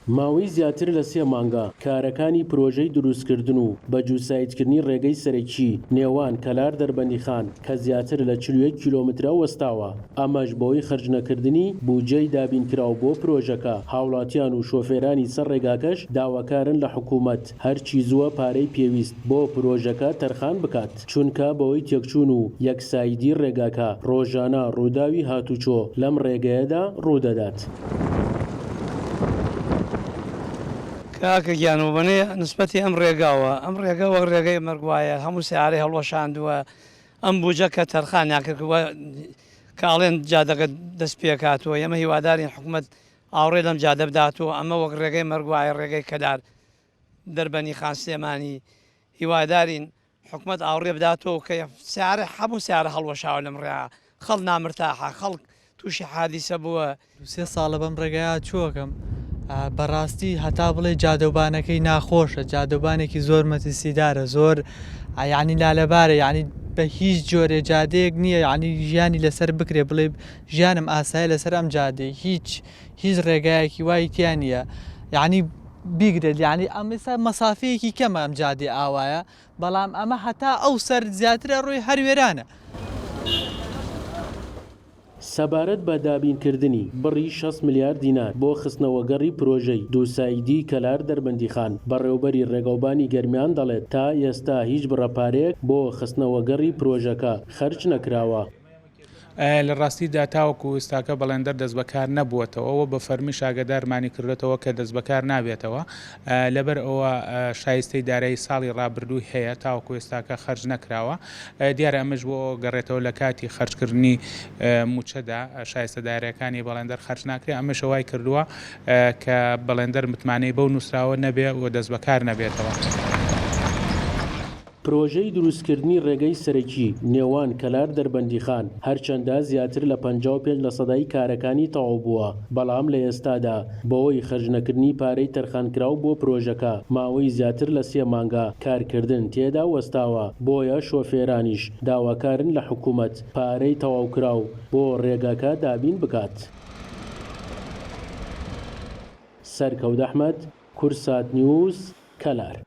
ماوەی زیاتر لە 3 مانگە کارەکانی پرۆژەی دروستکردن و بەجووسایتکردنی ڕێگەی سەرەکی نێوان کەلار دەربەندیخان کە زیاتر لە 41 کیلۆمترە وەستاوە. ئەمەش بەوەی خەرجنەکردنی بودجەی دابینکراو بۆ پرۆژەکە. هاوڵاتیان و شۆفێرانی سەر ڕێگاکەش داواکارن لە حکوومەت هەرچی زووە پارەی پێویست بۆ پرۆژەکە تەرخان بکات، چونکە بەوەی تێکچوون و یەکسایدی ڕێگاکە ڕۆژانە ڕووداوی هاتوچۆ لەم ڕێگەیەدا ڕوودەدات. کاکە گیانۆبنێ نسبەتی ئەم ڕێگاوە وەک ڕێگەی مەرگوایە هەموو سیارەی هەڵوەشاندووە ئەم بوجە کە تەرخانیان کردووە کاڵێن جادەکە دەست پێکاتوە. ئێمە هیوادارین حکوومەت ئاوڕێ لەم جادە بداتەوە. ئەمە وەک ڕێگەی مەرگوایە ڕێگەی کەلار دەربەندیخان سلێمانی هیوادارین حکوومەت ئاوڕێ بداتەوە کە سیارە هەموو سیارە هەڵوەشاوە لەم ڕێگا خەڵ نامرتاحە خەڵک تووشی حادیسە بووە. 3 ساڵە بەم ڕێگەیە چووەکەم بەڕاستی هەتا بڵێ جادەوبانەکەی ناخۆشە، جادەوبانێکی زۆر مەترسیدارە، زۆر یعنی لالەبارە، یعنی بە هیچ جۆرێ جادەیەک نییە یعنی ژیانی لەسەر بکرێ بڵێ ژیانم ئاسایە لەسەر ئەم جادێ هیچ ڕێگایەکی وای تیان نییە یعنی بیگرێت یعنی ئەمەسا مەسافەیەکی کەمە ئەم جادێ ئاوایە، بەڵام ئەمە هەتا ئەو سەر زیاترە ڕۆی هەروێرانە. سەبارەت بە دابینکردنی بڕی 6 ملیار دینار بۆ خستنەوەگەڕی پرۆژەی دووسایدی کەلار دەربەندیخان بەڕێوەبەری ڕێگەوبانی گەرمیان دەڵێت تا ئێستا هیچ بڕەپارەیەک بۆ خستنەوەگەڕی پرۆژەکە خەرج نەکراوە. لە ڕاستیدا تاوەکو ئێستاکە بەڵێندەر دەست بەکار نەبووەتەوە ئەوە بە فەرمی شاگەدارمانی کردێتەوە کە دەست بەکار نابێتەوە. لەبەر ئەوە شایستەی دارایی ساڵی ڕابردوو هەیە تاوەکو ئێستاکە خەرج نەکراوە. دیارە ئەمەش بۆ گەڕێتەوە لە کاتی خەرجکردنی موچەدا شایستە دارەکانی بەڵێندەر خەرج ناکرێت. ئەمەش ئەوای کردووە کە بەڵێندەر متمانەی بەو نووسراوە نەبێ و دەست بەکار نەبێتەوە. پرۆژەی دروستکردنی ڕێگەی سەرەکی نێوان کەلار دەربەندیخان هەرچەندە زیاتر لە 55% کارەکانی تەواو بووە، بەڵام لە ئێستادا بەوەی خەرجنەکردنی پارەی تەرخانکراو بۆ پرۆژەکە ماوەی زیاتر لە 3 مانگە کارکردن تێدا وەستاوە. بۆیە شۆفێرانیش داواکارن لە حکوومەت پارەی تەواوکراو بۆ ڕێگاکە دابین بکات. سەرکەوت ئەحمەد، کورسات نیوز، کەلار.